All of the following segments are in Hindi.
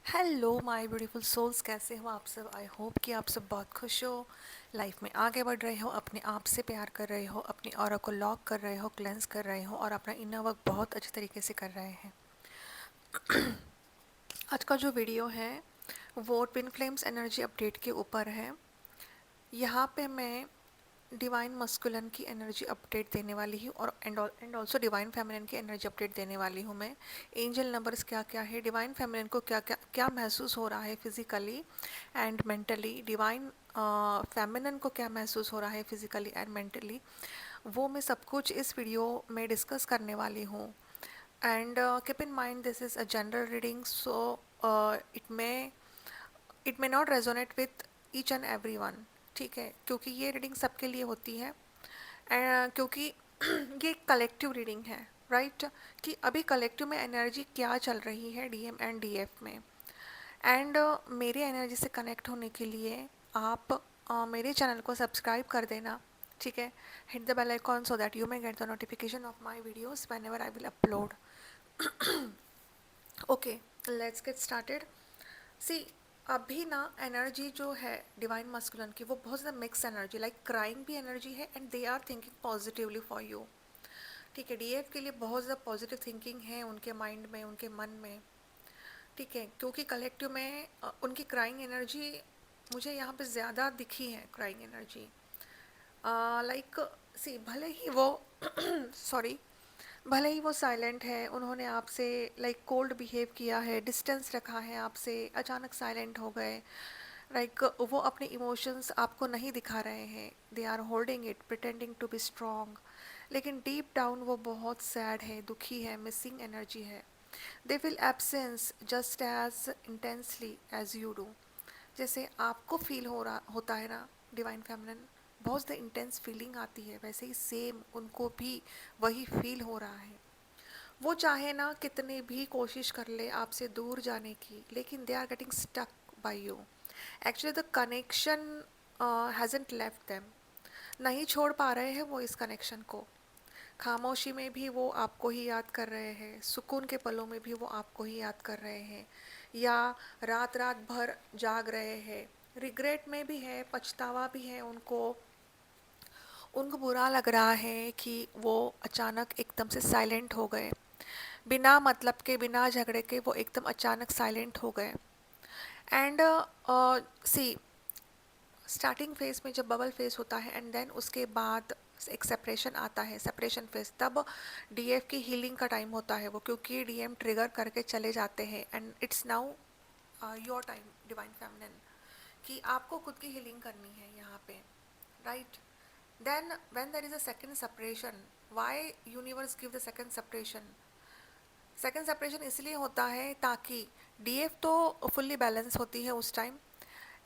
हेलो माय ब्यूटीफुल सोल्स, कैसे हो आप सब। आई होप कि आप सब बहुत खुश हो, लाइफ में आगे बढ़ रहे हो, अपने आप से प्यार कर रहे हो, अपनी ऑरा को लॉक कर रहे हो, क्लेंस कर रहे हो और अपना इनर वर्क बहुत अच्छे तरीके से कर रहे हैं। आज का जो वीडियो है वो ट्विन फ्लेम्स एनर्जी अपडेट के ऊपर है। यहाँ पे मैं डिवाइन मस्कुलन की एनर्जी अपडेट देने वाली हूँ और एंड ऑल्सो डिवाइन फेमिनिन की एनर्जी अपडेट देने वाली हूँ मैं। एंजल नंबर्स क्या क्या है, डिवाइन फेमिनिन को क्या क्या क्या महसूस हो रहा है physically and mentally, divine feminine को क्या महसूस हो रहा है फिजिकली एंड मेंटली, वो मैं सब कुछ इस वीडियो में डिस्कस करने वाली हूँ। And keep in mind this is a general reading, so it may not resonate with each and every one. ठीक है, क्योंकि ये रीडिंग सबके लिए होती है। क्योंकि ये कलेक्टिव रीडिंग है, राइट कि अभी कलेक्टिव में एनर्जी क्या चल रही है डीएम एंड डीएफ में। एंड मेरे एनर्जी से कनेक्ट होने के लिए आप मेरे चैनल को सब्सक्राइब कर देना। ठीक है, hit the bell icon so that you may get the notification of my videos when I will upload. Okay, let's get started. See, अभी ना एनर्जी जो है डिवाइन मस्कुलन की वो बहुत ज़्यादा मिक्स एनर्जी, लाइक क्राइंग भी एनर्जी है and they are thinking positively for you. ठीक है, डीएफ के लिए बहुत ज़्यादा पॉजिटिव थिंकिंग है उनके माइंड में, उनके मन में। ठीक है, क्योंकि कलेक्टिव में उनकी क्राइंग एनर्जी मुझे यहाँ पे ज़्यादा दिखी है। क्राइंग एनर्जी लाइक, सी भले ही वो सॉरी, भले ही वो साइलेंट है, उन्होंने आपसे लाइक कोल्ड बिहेव किया है, डिस्टेंस रखा है आपसे, अचानक साइलेंट हो गए, लाइक वो अपने इमोशंस आपको नहीं दिखा रहे हैं, they are holding it pretending to be strong, लेकिन डीप डाउन वो बहुत सैड है, दुखी है, मिसिंग एनर्जी है। They will absence just as intensely as you do. जैसे आपको फील हो रहा होता है ना डिवाइन फेमिनिन, बहुत ज़्यादा इंटेंस फीलिंग आती है, वैसे ही सेम उनको भी वही फील हो रहा है। वो चाहे ना कितने भी कोशिश कर ले आपसे दूर जाने की, लेकिन they are getting stuck by you. Actually the connection hasn't left them, नहीं छोड़ पा रहे हैं वो इस कनेक्शन को। खामोशी में भी वो आपको ही याद कर रहे हैं, सुकून के पलों में भी वो आपको ही याद कर रहे हैं, या रात रात भर जाग रहे हैं। रिग्रेट में भी है, पछतावा भी है उनको। उनको बुरा लग रहा है कि वो अचानक एकदम से साइलेंट हो गए, बिना मतलब के, बिना झगड़े के वो एकदम अचानक साइलेंट हो गए। एंड सी, स्टार्टिंग फेज में जब बबल फेज होता है एंड देन उसके बाद एक सेपरेशन आता है, सेपरेशन फेज, तब डीएफ की हीलिंग का टाइम होता है वो, क्योंकि डीएम ट्रिगर करके चले जाते हैं and it's now your time divine feminine, कि आपको खुद की हीलिंग करनी है यहाँ पे, right. Then when there is a second separation, why universe give the second separation. Second separation इसलिए होता है ताकि डीएफ तो फुल्ली बैलेंस होती है उस time,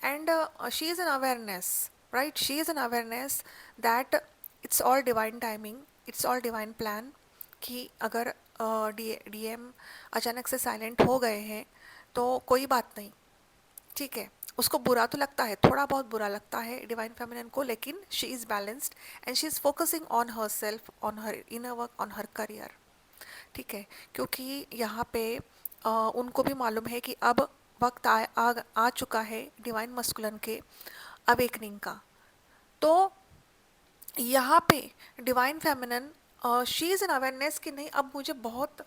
and she is an awareness, right, she is an awareness that it's all divine timing, it's all divine plan, कि अगर डीएम अचानक से साइलेंट हो गए हैं तो कोई बात नहीं। ठीक है, उसको बुरा तो लगता है, थोड़ा बहुत बुरा लगता है डिवाइन फेमिनिन को, लेकिन she is balanced and she is focusing on her self, on her inner work, on her career. ठीक है, क्योंकि यहाँ पे उनको भी मालूम है कि अब वक्त आ चुका है डिवाइन मस्कुलन के अवेकनिंग का। तो यहाँ पे divine feminine, she is an awareness कि नहीं, अब मुझे बहुत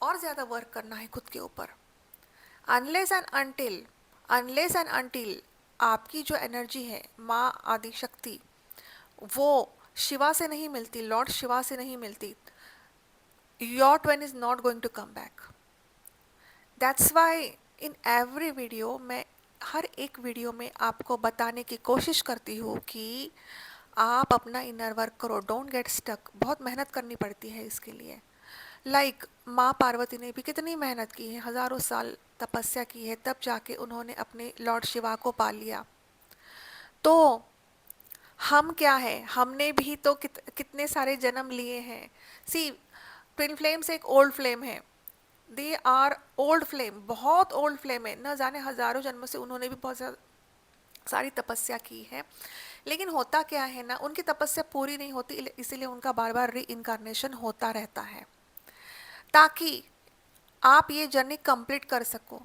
और ज़्यादा वर्क करना है खुद के ऊपर। Unless and until, unless and until आपकी जो एनर्जी है माँ आदि शक्ति, वो शिवा से नहीं मिलती, लॉर्ड शिवा से नहीं मिलती, your twin is not going to come back. That's why in every video, मैं हर एक वीडियो में आपको बताने की कोशिश करती हूँ कि आप अपना इनर वर्क करो, डोंट गेट स्टक। बहुत मेहनत करनी पड़ती है इसके लिए। लाइक माँ पार्वती ने भी कितनी मेहनत की है, हज़ारों साल तपस्या की है, तब जाके उन्होंने अपने लॉर्ड शिवा को पा लिया। तो हम क्या है, हमने भी तो कितने सारे जन्म लिए हैं। सी, ट्विन फ्लेम्स एक ओल्ड फ्लेम है, दे आर ओल्ड फ्लेम, बहुत ओल्ड फ्लेम है, न जाने हजारों जन्मों से उन्होंने भी बहुत सारी तपस्या की है। लेकिन होता क्या है ना, उनकी तपस्या पूरी नहीं होती, इसीलिए उनका बार बार री इनकारनेशन होता रहता है, ताकि आप ये जर्नी कंप्लीट कर सको।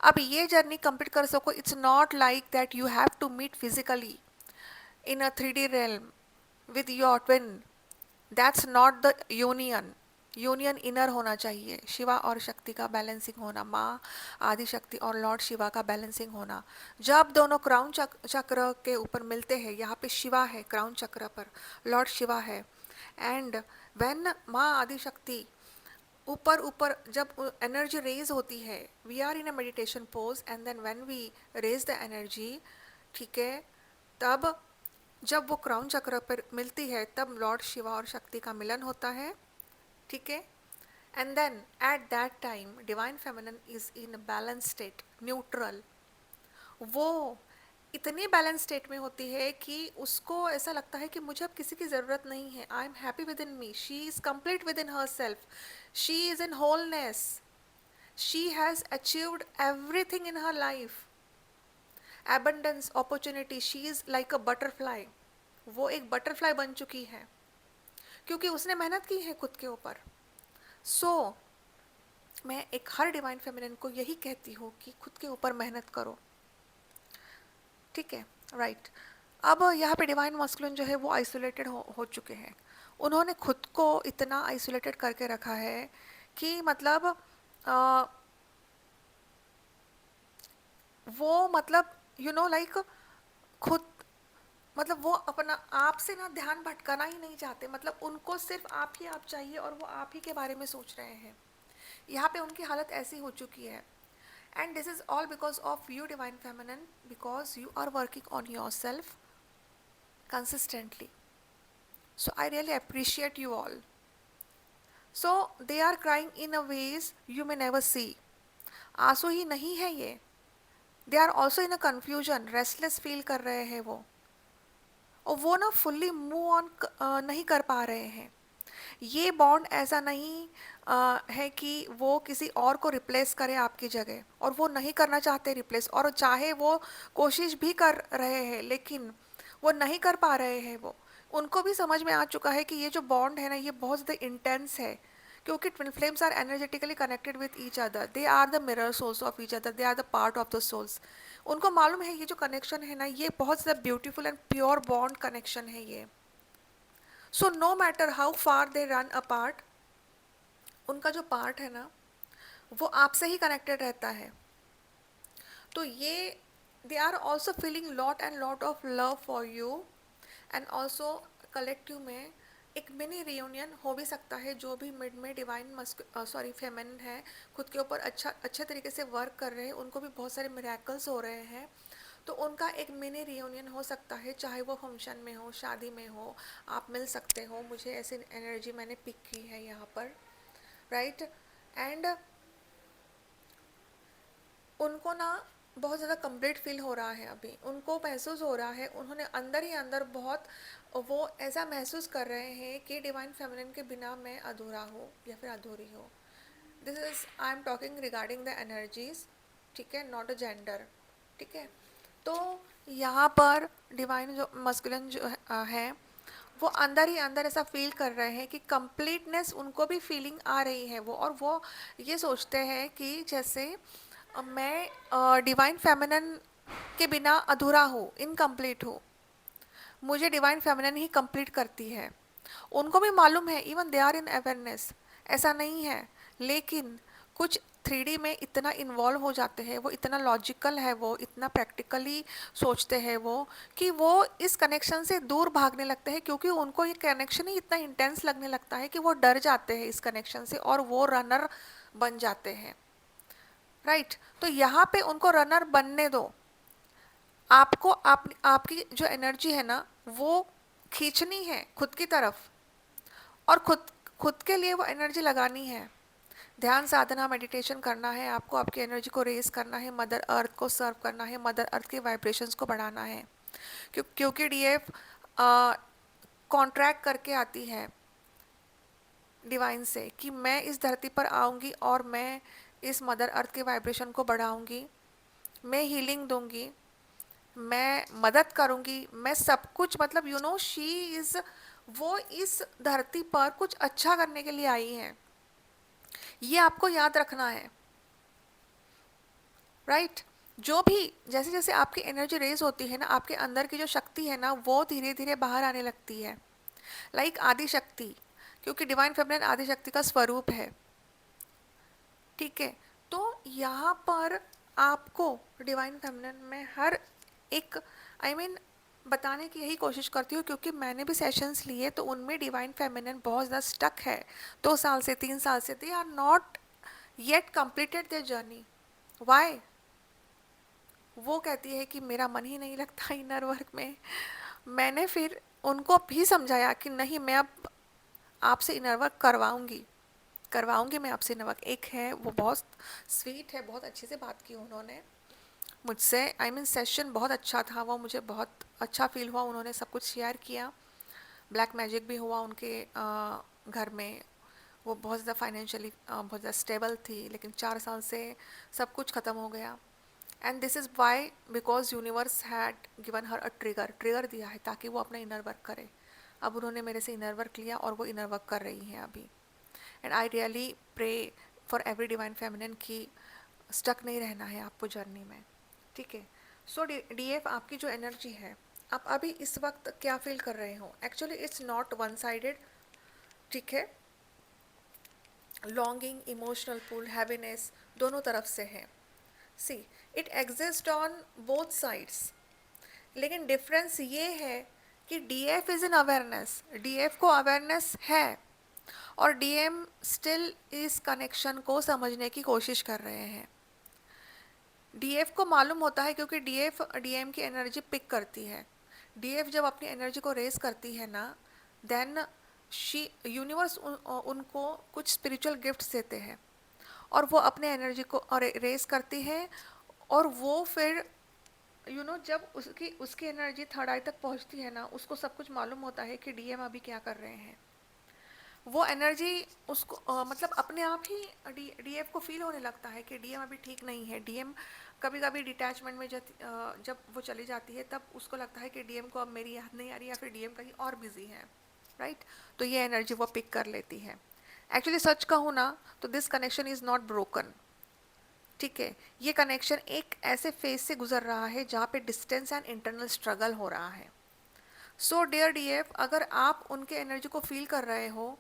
अब ये जर्नी कंप्लीट कर सको, it's not like that you have to meet physically in a 3D realm with your twin. That's not the union. Union inner होना चाहिए, शिवा और शक्ति का बैलेंसिंग होना, माँ आदि शक्ति और लॉर्ड शिवा का बैलेंसिंग होना। जब दोनों क्राउन चक्र के ऊपर मिलते हैं, यहाँ पे शिवा है क्राउन चक्र पर, लॉर्ड शिवा है, एंड व्हेन माँ आदि शक्ति ऊपर ऊपर जब एनर्जी रेज होती है, we are in a meditation pose and then when we raise the energy, ठीक है, तब जब वो क्राउन चक्र पर मिलती है तब लॉर्ड शिवा और शक्ति का मिलन होता है, ठीक है, and then at that time divine feminine is in balance state, neutral. वो इतनी बैलेंस स्टेट में होती है कि उसको ऐसा लगता है कि मुझे अब किसी की ज़रूरत नहीं है, I am happy with in me, she is complete with in her self, she is in wholeness, she has achieved everything in her life, abundance, opportunity, she is like a butterfly. वो एक बटरफ्लाई बन चुकी है क्योंकि उसने मेहनत की है खुद के ऊपर। सो मैं एक हर डिवाइन फेमिनिन को यही कहती हूँ कि खुद के ऊपर मेहनत करो, ठीक है, राइट। अब यहाँ पे डिवाइन मस्कुलिन जो है वो आइसोलेटेड हो चुके हैं, उन्होंने खुद को इतना आइसोलेटेड करके रखा है कि मतलब वो मतलब यू नो लाइक खुद, मतलब वो अपना आप से ना ध्यान भटकाना ही नहीं चाहते, मतलब उनको सिर्फ आप ही आप चाहिए और वो आप ही के बारे में सोच रहे हैं। यहाँ पे उनकी हालत ऐसी हो चुकी है, and this is all because of you divine feminine, because you are working on yourself consistently. So I really appreciate you all. So they are crying in a way you may never see. आंसू ही नहीं है ये, they are also in a confusion, restless feel कर रहे हैं वो, और वो ना फुल्ली मूव ऑन नहीं कर पा रहे हैं। ये बॉन्ड ऐसा नहीं है कि वो किसी और को रिप्लेस करे आपकी जगह, और वो नहीं करना चाहते रिप्लेस, और चाहे वो कोशिश भी कर रहे हैं लेकिन वो नहीं कर पा रहे हैं। वो उनको भी समझ में आ चुका है कि ये जो बॉन्ड है ना ये बहुत ज़्यादा इंटेंस है, क्योंकि twin flames are energetically connected with each other, they are the mirror souls of each other, they are the part of the souls. उनको मालूम है ये जो कनेक्शन है ना ये बहुत ज़्यादा beautiful and pure bond connection है ये। So no matter how far they run apart, उनका जो पार्ट है ना वो आपसे ही कनेक्टेड रहता है। तो ये they are also feeling lot and lot of love for you, and also collective में एक मिनी रियूनियन हो भी सकता है। जो भी मिड में डिवाइन सॉरी फेमिनिन है, खुद के ऊपर अच्छे तरीके से वर्क कर रहे हैं, उनको भी बहुत सारे मिरेकल्स हो रहे हैं, तो उनका एक मिनी रियूनियन हो सकता है, चाहे वो फंक्शन में हो, शादी में हो, आप मिल सकते हो। मुझे ऐसी एनर्जी मैंने पिक की है यहाँ पर, राइट। एंड उनको ना बहुत ज़्यादा कंप्लीट फील हो रहा है, अभी उनको महसूस हो रहा है, उन्होंने अंदर ही अंदर बहुत वो ऐसा महसूस कर रहे हैं कि डिवाइन फेमिनिन के बिना मैं अधूरा हूँ या फिर अधूरी हूँ। This is I am talking regarding the energies, ठीक है, नॉट अ जेंडर, ठीक है। तो यहाँ पर डिवाइन जो मस्कुलिन जो है वो अंदर ही अंदर ऐसा फील कर रहे हैं कि कंप्लीटनेस उनको भी फीलिंग आ रही है वो, और वो ये सोचते हैं कि जैसे मैं डिवाइन फेमिनिन के बिना अधूरा हूँ, इनकम्प्लीट हूँ, मुझे डिवाइन फेमिनिन ही कंप्लीट करती है। उनको भी मालूम है, even they are in awareness, ऐसा नहीं है, लेकिन कुछ 3D में इतना इन्वॉल्व हो जाते हैं, वो इतना लॉजिकल है, वो इतना प्रैक्टिकली सोचते हैं वो, कि वो इस कनेक्शन से दूर भागने लगते हैं, क्योंकि उनको ये कनेक्शन ही इतना इंटेंस लगने लगता है कि वो डर जाते हैं इस कनेक्शन से और वो रनर बन जाते हैं, राइट। तो यहाँ पे उनको रनर बनने दो। आपको आपकी जो एनर्जी है ना वो खींचनी है खुद की तरफ, और खुद खुद के लिए वो एनर्जी लगानी है। ध्यान साधना मेडिटेशन करना है आपको, आपकी एनर्जी को रेज करना है, मदर अर्थ को सर्व करना है, मदर अर्थ के वाइब्रेशंस को बढ़ाना है, क्योंकि डीएफ कॉन्ट्रैक्ट करके आती है डिवाइन से कि मैं इस धरती पर आऊँगी और मैं इस मदर अर्थ के वाइब्रेशन को बढ़ाऊँगी, मैं हीलिंग दूंगी, मैं मदद करूंगी, मैं सब कुछ, मतलब यू नो शी इज़, वो इस धरती पर कुछ अच्छा करने के लिए आई हैं, ये आपको याद रखना है। राइट। जो भी जैसे जैसे आपकी एनर्जी रेज होती है ना, आपके अंदर की जो शक्ति है ना वो धीरे धीरे बाहर आने लगती है, लाइक आदि शक्ति, क्योंकि डिवाइन फेमिनिन आदि शक्ति का स्वरूप है। ठीक है। तो यहाँ पर आपको डिवाइन फेमिनिन में हर एक आई I मीन बताने की यही कोशिश करती हूँ, क्योंकि मैंने भी सेशंस लिए तो उनमें डिवाइन फेमिनिन बहुत ज़्यादा स्टक है। 2 साल से 3 साल से they are not yet completed their journey. Why? वो कहती है कि मेरा मन ही नहीं लगता इनर वर्क में। मैंने फिर उनको भी समझाया कि नहीं, मैं अब आपसे इनर वर्क करवाऊंगी, करवाऊंगी मैं आपसे इनर वर्क। एक है वो बहुत स्वीट है, बहुत अच्छे से बात की उन्होंने मुझसे। आई मीन सेशन बहुत अच्छा था, वो मुझे बहुत अच्छा फील हुआ, उन्होंने सब कुछ शेयर किया। ब्लैक मैजिक भी हुआ उनके घर में। वो बहुत ज़्यादा फाइनेंशियली बहुत ज़्यादा स्टेबल थी, लेकिन 4 साल से सब कुछ ख़त्म हो गया। And this is why, because universe had given her a trigger, trigger दिया है ताकि वो अपना इनर वर्क करे। अब उन्होंने मेरे से इनर वर्क लिया और वो इनर वर्क कर रही हैं अभी। And I really pray for every divine feminine की स्टक नहीं रहना है आपको जर्नी में। ठीक है। सो डीएफ आपकी जो एनर्जी है, आप अभी इस वक्त क्या फील कर रहे हो, actually it's not one sided. ठीक है। लॉन्गिंग, इमोशनल पुल, हैप्पीनेस दोनों तरफ से है। See, it exist on both sides. लेकिन डिफरेंस ये है कि D F is in awareness, D F को अवेयरनेस है, और डीएम स्टिल इस कनेक्शन को समझने की कोशिश कर रहे हैं। डीएफ को मालूम होता है, क्योंकि डीएफ डीएम की एनर्जी पिक करती है। डीएफ जब अपनी एनर्जी को रेस करती है ना, देन शी यूनिवर्स उनको कुछ स्पिरिचुअल गिफ्ट्स देते हैं, और वो अपने एनर्जी को और रेस करती है। और वो फिर जब उसकी उसकी एनर्जी थर्ड आई तक पहुंचती है ना, उसको सब कुछ मालूम होता है कि डीएम अभी क्या कर रहे हैं। वो एनर्जी उसको मतलब अपने आप ही डीएफ को फील होने लगता है कि डीएम अभी ठीक नहीं है। डीएम कभी कभी डिटैचमेंट में जब वो चली जाती है, तब उसको लगता है कि डीएम को अब मेरी याद नहीं आ रही, या फिर डीएम कहीं और बिजी है। राइट। तो ये एनर्जी वो पिक कर लेती है। एक्चुअली सच कहूँ ना, तो this connection is not broken. ठीक है। ये कनेक्शन एक ऐसे फेज से गुजर रहा है जहाँ पे डिस्टेंस एंड इंटरनल स्ट्रगल हो रहा है। सो डियर डीएफ, अगर आप उनके एनर्जी को फील कर रहे हो,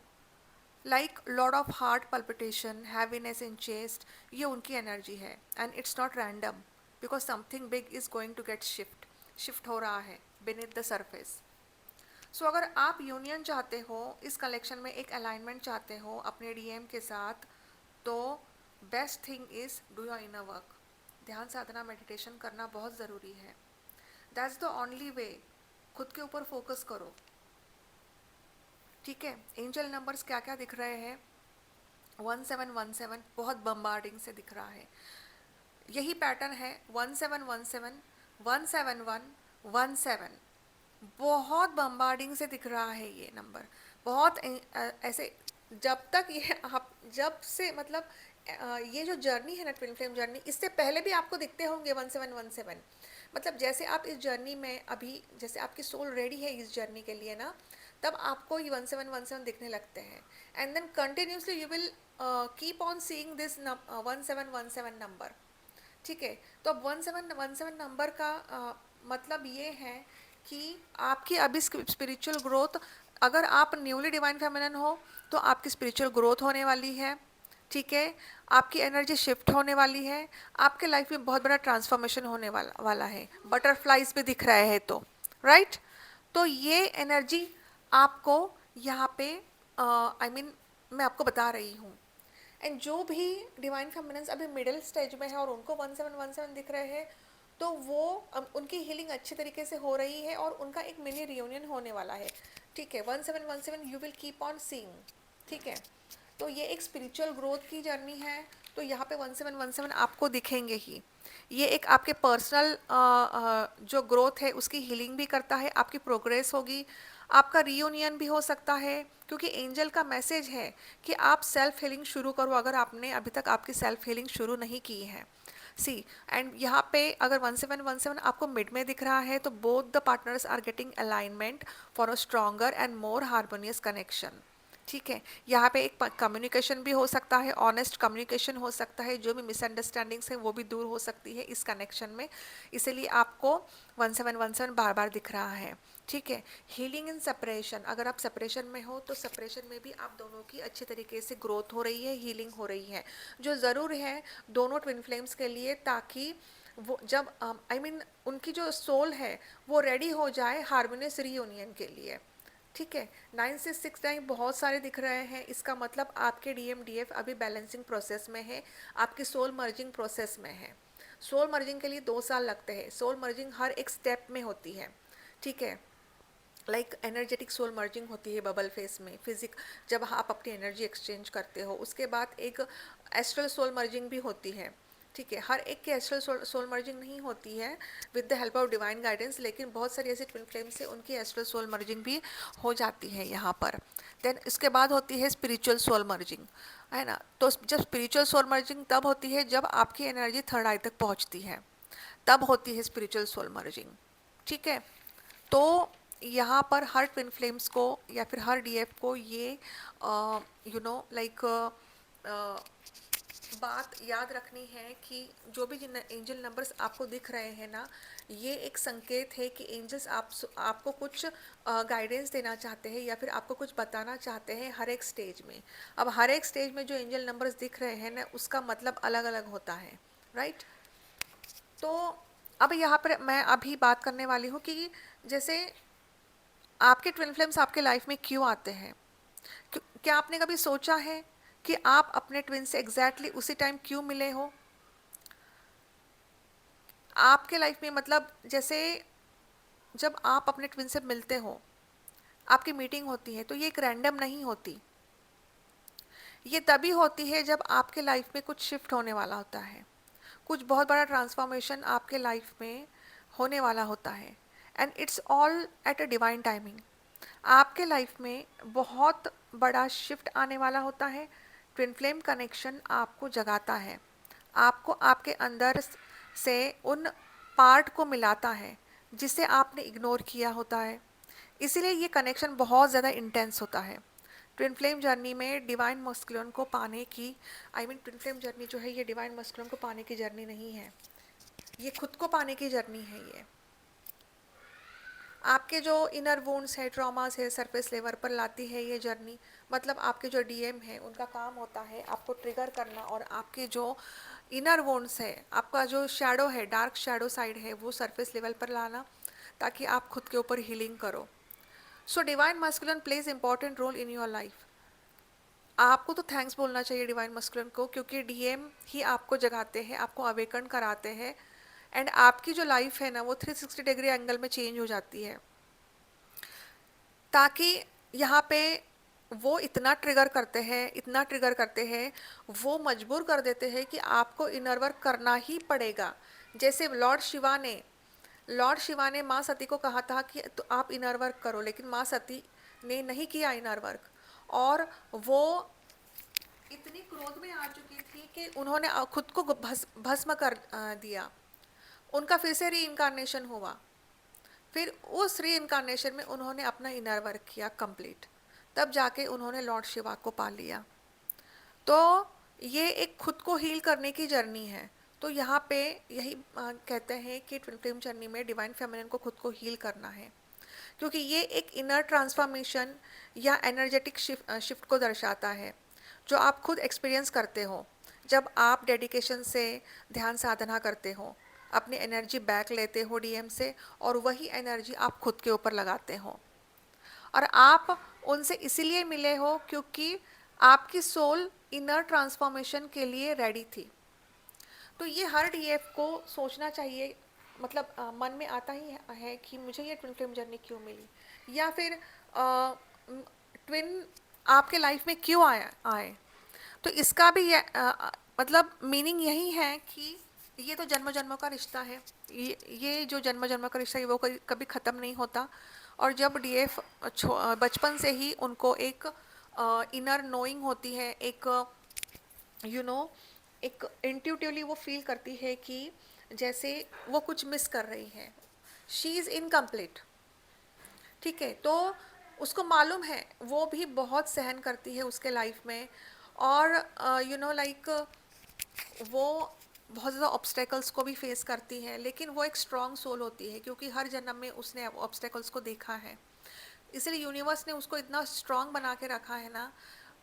like lot of heart palpitation, heaviness in chest, ये उनकी एनर्जी है। And it's not random, because something big is going to get shift हो रहा है बीनीथ द सरफेस। सो अगर आप यूनियन चाहते हो, इस कलेक्शन में एक अलाइनमेंट चाहते हो अपने डीएम के साथ, तो best thing is do your inner work. ध्यान साधना मेडिटेशन करना बहुत ज़रूरी है। That's the only way. खुद के ऊपर फोकस करो। ठीक है। एंजल नंबर्स क्या क्या दिख रहे हैं? 1717 बहुत बम्बार्डिंग से दिख रहा है। यही पैटर्न है 1717, 171, 17 बहुत बम्बार्डिंग से दिख रहा है ये नंबर। बहुत ऐसे, जब तक ये आप जब से मतलब ये जो जर्नी है ना, ट्विन फ्लेम जर्नी, इससे पहले भी आपको दिखते होंगे 1717। मतलब जैसे आप इस जर्नी में अभी, जैसे आपकी सोल रेडी है इस जर्नी के लिए ना, तब आपको ये 1717 दिखने लगते हैं। And then continuously you will keep on seeing this 1717 number. ठीक है। तो अब 1717 नंबर का मतलब ये है कि आपकी अभी स्पिरिचुअल ग्रोथ, अगर आप न्यूली डिवाइन फेमिनिन हो तो आपकी स्पिरिचुअल ग्रोथ होने वाली है। ठीक है। आपकी एनर्जी शिफ्ट होने वाली है। आपके लाइफ में बहुत बड़ा ट्रांसफॉर्मेशन होने वाला है। बटरफ्लाइज भी दिख रहे हैं तो राइट। तो ये एनर्जी आपको यहाँ पे आई मीन मैं आपको बता रही हूँ। एंड जो भी डिवाइन फेमिनिन्स अभी मिडिल स्टेज में है और उनको 1717 दिख रहे हैं, तो वो उनकी हीलिंग अच्छी तरीके से हो रही है, और उनका एक मिनी रियूनियन होने वाला है। ठीक है। 1717 you will keep on seeing. ठीक है। तो ये एक स्पिरिचुअल ग्रोथ की जर्नी है, तो यहाँ पे 1717 आपको दिखेंगे ही। ये एक आपके पर्सनल जो ग्रोथ है उसकी हीलिंग भी करता है, आपकी प्रोग्रेस होगी, आपका रियूनियन भी हो सकता है, क्योंकि एंजल का मैसेज है कि आप सेल्फ हीलिंग शुरू करो, अगर आपने अभी तक आपकी सेल्फ हीलिंग शुरू नहीं की है। सी, एंड यहाँ पे अगर 1717 आपको मिड में दिख रहा है, तो both the partners are getting alignment for a stronger and more harmonious connection. ठीक है, यहाँ पे एक कम्युनिकेशन भी हो सकता है, ऑनेस्ट कम्युनिकेशन हो सकता है, जो भी मिसअंडरस्टैंडिंग्स हैं वो भी दूर हो सकती है इस कनेक्शन में, इसीलिए आपको 1717 बार बार दिख रहा है। ठीक है, हीलिंग इन सेपरेशन, अगर आप सेपरेशन में हो तो सेपरेशन में भी आप दोनों की अच्छी तरीके से ग्रोथ हो रही है, हीलिंग हो रही है, जो ज़रूर है दोनों ट्विन फ्लेम्स के लिए, ताकि वो जब उनकी जो सोल है वो रेडी हो जाए हार्मोनियस रीयूनियन के लिए। ठीक है, 9669 बहुत सारे दिख रहे हैं, इसका मतलब आपके DMDF अभी बैलेंसिंग प्रोसेस में है, आपकी सोल मर्जिंग प्रोसेस में है। सोल मर्जिंग के लिए 2 साल लगते हैं, सोल मर्जिंग हर एक स्टेप में होती है। ठीक है, लाइक एनर्जेटिक सोल मर्जिंग होती है बबल फेस में, फिजिक जब आप अपनी एनर्जी एक्सचेंज करते हो, उसके बाद एक एस्ट्रल सोल मर्जिंग भी होती है। ठीक है, हर एक की एस्ट्रल सोल मर्जिंग नहीं होती है with the help of divine guidance, लेकिन बहुत सारी ऐसी ट्विन फ्लेम से उनकी एस्ट्रल सोल मर्जिंग भी हो जाती है यहाँ पर। देन इसके बाद होती है स्पिरिचुअल सोल मर्जिंग, है ना। तो जब स्पिरिचुअल सोल मर्जिंग तब होती है जब आपकी एनर्जी थर्ड आई तक पहुँचती है, तब होती है स्पिरिचुअल सोल मर्जिंग। ठीक है, तो यहाँ पर हर ट्विन फ्लेम्स को या फिर हर DF को ये लाइक बात याद रखनी है कि जो भी जिन एंजल नंबर्स आपको दिख रहे हैं ना, ये एक संकेत है कि एंजल्स आपको कुछ गाइडेंस देना चाहते हैं या फिर आपको कुछ बताना चाहते हैं हर एक स्टेज में। अब हर एक स्टेज में जो एंजल नंबर्स दिख रहे हैं ना, उसका मतलब अलग अलग होता है, राइट। तो अब यहाँ पर मैं अभी बात करने वाली हूँ कि जैसे आपके ट्विन फ्लेम्स आपके लाइफ में क्यों आते हैं। क्या आपने कभी सोचा है कि आप अपने ट्विन से एग्जैक्टली उसी टाइम क्यों मिले हो आपके लाइफ में, मतलब जैसे जब आप अपने ट्विन से मिलते हो, आपकी मीटिंग होती है, तो ये एक रैंडम नहीं होती, ये तभी होती है जब आपके लाइफ में कुछ शिफ्ट होने वाला होता है, कुछ बहुत बड़ा ट्रांसफॉर्मेशन आपके लाइफ में होने वाला होता है, and it's all at a divine timing. आपके लाइफ में बहुत बड़ा शिफ्ट आने वाला होता है, ट्विन फ्लेम कनेक्शन आपको जगाता है, आपको आपके अंदर से उन पार्ट को मिलाता है जिसे आपने इग्नोर किया होता है, इसीलिए ये कनेक्शन बहुत ज़्यादा इंटेंस होता है। ट्विन फ्लेम जर्नी में डिवाइन मस्कुलिन को पाने की, ट्विन फ्लेम जर्नी जो है ये डिवाइन मस्कुलिन को पाने की जर्नी नहीं है, ये खुद को पाने की जर्नी है। ये आपके जो इनर वुंड्स है, ट्रॉमास है, सरफेस लेवल पर लाती है ये जर्नी। मतलब आपके जो DM है उनका काम होता है आपको ट्रिगर करना, और आपके जो इनर वुंड्स है, आपका जो शैडो है, डार्क शैडो साइड है, वो सरफेस लेवल पर लाना, ताकि आप खुद के ऊपर हीलिंग करो। So divine masculine plays important role in your life. आपको तो थैंक्स बोलना चाहिए डिवाइन मस्कुलिन को, क्योंकि DM ही आपको जगाते हैं, आपको अवेकन कराते हैं, एंड आपकी जो लाइफ है ना वो 360 डिग्री एंगल में चेंज हो जाती है, ताकि यहाँ पे वो इतना ट्रिगर करते हैं, इतना ट्रिगर करते हैं, वो मजबूर कर देते हैं कि आपको इनर वर्क करना ही पड़ेगा। जैसे लॉर्ड शिवा ने माँ सती को कहा था कि तो आप इनर वर्क करो, लेकिन माँ सती ने नहीं किया इनर वर्क, और वो इतनी क्रोध में आ चुकी थी कि उन्होंने खुद को भस्म कर दिया। उनका फिर से री इनकारनेशन हुआ, फिर उस री इनकारनेशन में उन्होंने अपना इनर वर्क किया कंप्लीट, तब जाके उन्होंने लॉर्ड शिवा को पा लिया। तो ये एक खुद को हील करने की जर्नी है। तो यहाँ पे यही कहते हैं कि ट्विन फ्लेम जर्नी में डिवाइन फेमिनिन को खुद को हील करना है, क्योंकि ये एक इनर ट्रांसफॉर्मेशन या एनर्जेटिक शिफ्ट को दर्शाता है, जो आप खुद एक्सपीरियंस करते हो जब आप डेडिकेशन से ध्यान साधना करते हो, अपनी एनर्जी बैक लेते हो DM से, और वही एनर्जी आप खुद के ऊपर लगाते हो, और आप उनसे इसीलिए मिले हो क्योंकि आपकी सोल इनर ट्रांसफॉर्मेशन के लिए रेडी थी। तो ये हर DF को सोचना चाहिए, मतलब मन में आता ही है कि मुझे ये ट्विन फ्लेम जर्नी क्यों मिली, या फिर ट्विन आपके लाइफ में क्यों आए। तो इसका भी मतलब मीनिंग यही है कि ये तो जन्म जन्मों का रिश्ता है, ये जो जन्म जन्मों का रिश्ता है वो कभी ख़त्म नहीं होता, और जब DF बचपन से ही उनको एक इनर नोइंग होती है, एक यू नो एक इंट्यूटिवली वो फील करती है कि जैसे वो कुछ मिस कर रही है, शी इज़ इनकम्प्लीट। ठीक है, तो उसको मालूम है वो भी बहुत सहन करती है उसके लाइफ में, और लाइक वो बहुत ज़्यादा ऑब्स्टेकल्स को भी फेस करती है, लेकिन वो एक स्ट्रॉन्ग सोल होती है क्योंकि हर जन्म में उसने ऑब्स्टेकल्स को देखा है। इसलिए यूनिवर्स ने उसको इतना स्ट्रॉन्ग बना के रखा है ना,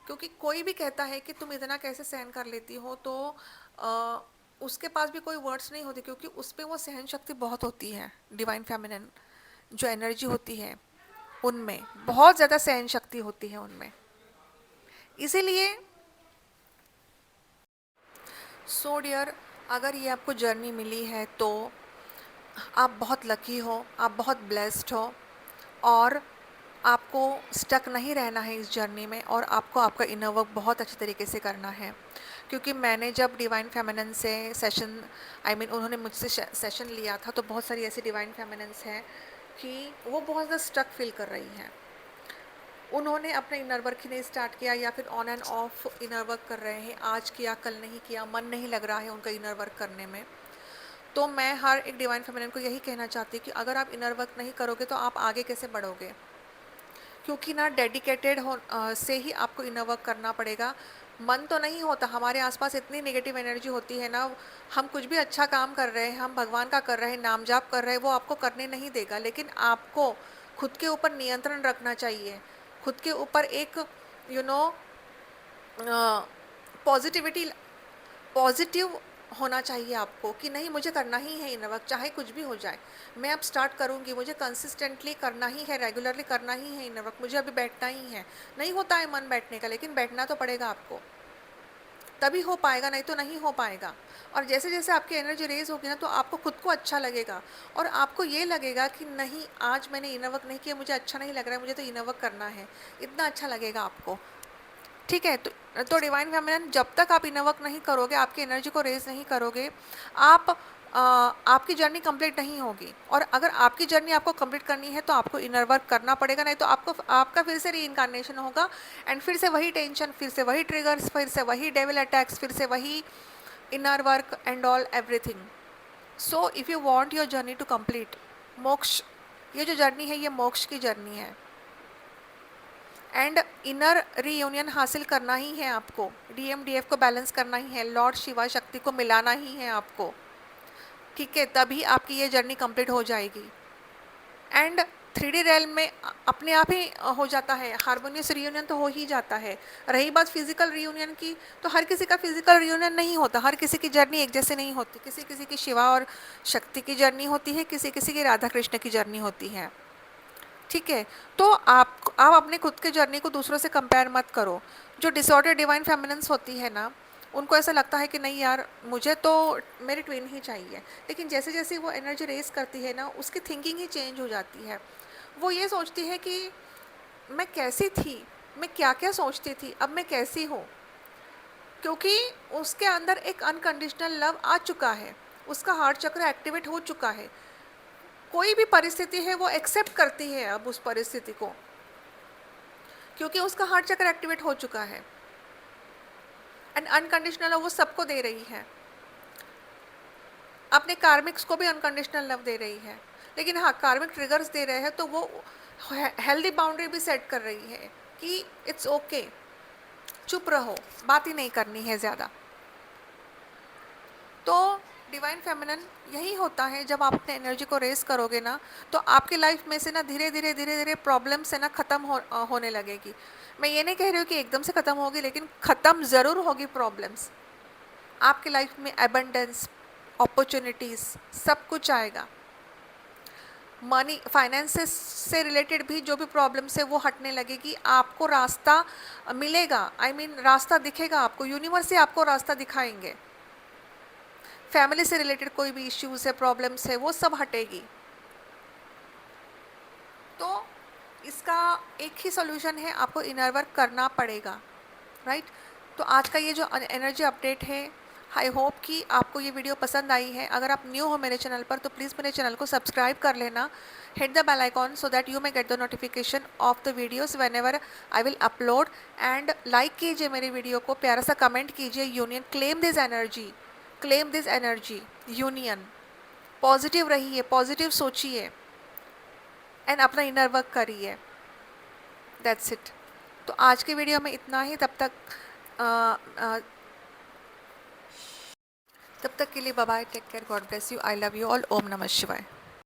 क्योंकि कोई भी कहता है कि तुम इतना कैसे सहन कर लेती हो, तो अ, उसके पास भी कोई वर्ड्स नहीं होते, क्योंकि उस पर वो सहन शक्ति बहुत होती है। डिवाइन फेमिनिन जो एनर्जी होती है उनमें बहुत ज़्यादा सहन शक्ति होती है उनमें। इसीलिए सो डियर, अगर ये आपको जर्नी मिली है तो आप बहुत लकी हो, आप बहुत ब्लेस्ड हो, और आपको स्टक नहीं रहना है इस जर्नी में, और आपको आपका इनर वर्क बहुत अच्छे तरीके से करना है। क्योंकि मैंने जब डिवाइन फेमिनिन से सेशन, उन्होंने मुझसे सेशन लिया था, तो बहुत सारी ऐसी डिवाइन फेमिनिन्स हैं कि वो बहुत ज़्यादा स्टक फील कर रही हैं। उन्होंने अपने इनर वर्क ही नहीं स्टार्ट किया, या फिर on end of inner work कर रहे हैं, आज किया कल नहीं किया, मन नहीं लग रहा है उनका इनर वर्क करने में। तो मैं हर एक डिवाइन फेमिनिन को यही कहना चाहती हूँ कि अगर आप इनर वर्क नहीं करोगे तो आप आगे कैसे बढ़ोगे, क्योंकि ना डेडिकेटेड हो से ही आपको इनर वर्क करना पड़ेगा। मन तो नहीं होता, हमारे आसपास इतनी नेगेटिव एनर्जी होती है ना, हम कुछ भी अच्छा काम कर रहे हैं, हम भगवान का कर रहे हैं, नाम जाप कर रहे हैं, वो आपको करने नहीं देगा। लेकिन आपको खुद के ऊपर नियंत्रण रखना चाहिए, खुद के ऊपर एक यू नो पॉजिटिविटी, पॉजिटिव होना चाहिए आपको कि नहीं मुझे करना ही है इनर वर्क, चाहे कुछ भी हो जाए। मैं अब स्टार्ट करूँगी, मुझे कंसिस्टेंटली करना ही है, रेगुलरली करना ही है इनर वर्क, मुझे अभी बैठना ही है। नहीं होता है मन बैठने का, लेकिन बैठना तो पड़ेगा आपको, तभी हो पाएगा, नहीं तो नहीं हो पाएगा। और जैसे जैसे आपकी एनर्जी रेज होगी ना, तो आपको खुद को अच्छा लगेगा, और आपको ये लगेगा कि नहीं आज मैंने इनर वर्क नहीं किया, मुझे अच्छा नहीं लग रहा है, मुझे तो इनर वर्क करना है, इतना अच्छा लगेगा आपको। ठीक है, तो डिवाइन फेमिनिन, जब तक आप इनर वर्क नहीं करोगे, आपकी एनर्जी को रेज नहीं करोगे, आप आपकी जर्नी कंप्लीट नहीं होगी। और अगर आपकी जर्नी आपको कंप्लीट करनी है तो आपको इनर वर्क करना पड़ेगा, नहीं तो आपको आपका फिर से री इनकारनेशन होगा, एंड फिर से वही टेंशन, फिर से वही ट्रिगर्स, फिर से वही डेविल अटैक्स, फिर से वही inner work and all everything. So if you want your journey to complete moksha, ये जो जर्नी है ये मोक्ष की जर्नी है, एंड इनर रीयूनियन हासिल करना ही है आपको, डीएमडीएफ को बैलेंस करना ही है, लॉर्ड शिवा शक्ति को मिलाना ही है आपको। ठीक है, तभी आपकी ये जर्नी कंप्लीट हो जाएगी। एंड 3D रेल में अपने आप ही हो जाता है, हार्मोनियस रीयूनियन तो हो ही जाता है। रही बात फिजिकल रीयूनियन की, तो हर किसी का फिजिकल रीयूनियन नहीं होता, हर किसी की जर्नी एक जैसे नहीं होती, किसी किसी की शिवा और शक्ति की जर्नी होती है, किसी किसी की राधा कृष्ण की जर्नी होती है। ठीक है, तो आप अपने खुद के जर्नी को दूसरों से कंपेयर मत करो। जो डिसऑर्डर डिवाइन फेमिनिन्स होती है ना, उनको ऐसा लगता है कि नहीं यार मुझे तो मेरी ट्विन ही चाहिए, लेकिन जैसे जैसे वो एनर्जी रेस करती है ना, उसकी थिंकिंग ही चेंज हो जाती है। वो ये सोचती है कि मैं कैसी थी, मैं क्या क्या सोचती थी, अब मैं कैसी हूँ, क्योंकि उसके अंदर एक अनकंडीशनल लव आ चुका है, उसका हार्ट चक्र एक्टिवेट हो चुका है। कोई भी परिस्थिति है वो एक्सेप्ट करती है अब उस परिस्थिति को, क्योंकि उसका हार्ट चक्र एक्टिवेट हो चुका है, एंड अनकंडीशनल लव वो सबको दे रही है, अपने कार्मिक्स को भी अनकंडीशनल लव दे रही है। लेकिन हाँ, कार्मिक ट्रिगर्स दे रहे हैं तो वो हेल्दी बाउंड्री भी सेट कर रही है कि इट्स ओके, चुप रहो, बात ही नहीं करनी है ज़्यादा। तो डिवाइन फेमिनिन यही होता है, जब आप अपने एनर्जी को रेस करोगे ना, तो आपकी लाइफ में से ना धीरे धीरे धीरे धीरे प्रॉब्लम से ना ख़त्म होने लगेगी। मैं ये नहीं कह रही हूँ कि एकदम से ख़त्म होगी, लेकिन ख़त्म ज़रूर होगी प्रॉब्लम्स। आपकी लाइफ में एबंडेंस, अपॉर्चुनिटीज़, सब कुछ आएगा। मनी फाइनेंसेस से रिलेटेड भी जो भी प्रॉब्लम्स है वो हटने लगेगी, आपको रास्ता मिलेगा, रास्ता दिखेगा आपको, यूनिवर्स से आपको रास्ता दिखाएंगे। फैमिली से रिलेटेड कोई भी इश्यूज है, प्रॉब्लम्स है, वो सब हटेगी। तो इसका एक ही सॉल्यूशन है, आपको इनर वर्क करना पड़ेगा, राइट। तो आज का ये जो एनर्जी अपडेट है, आई होप कि आपको ये वीडियो पसंद आई है। अगर आप न्यू हो मेरे चैनल पर तो प्लीज़ मेरे चैनल को सब्सक्राइब कर लेना, hit the bell icon so that you may get the notification of the videos whenever I will upload. And like कीजिए मेरे वीडियो को, प्यारा सा कमेंट कीजिए, union claim this energy, claim this energy, union. Positive रहिए, पॉजिटिव सोचिए, एंड अपना इनर वर्क करिए। That's it. तो आज की वीडियो में इतना ही। अ, अ, तब तक के लिए bye bye, take care, God bless you, I love you all, ओम नमः शिवाय।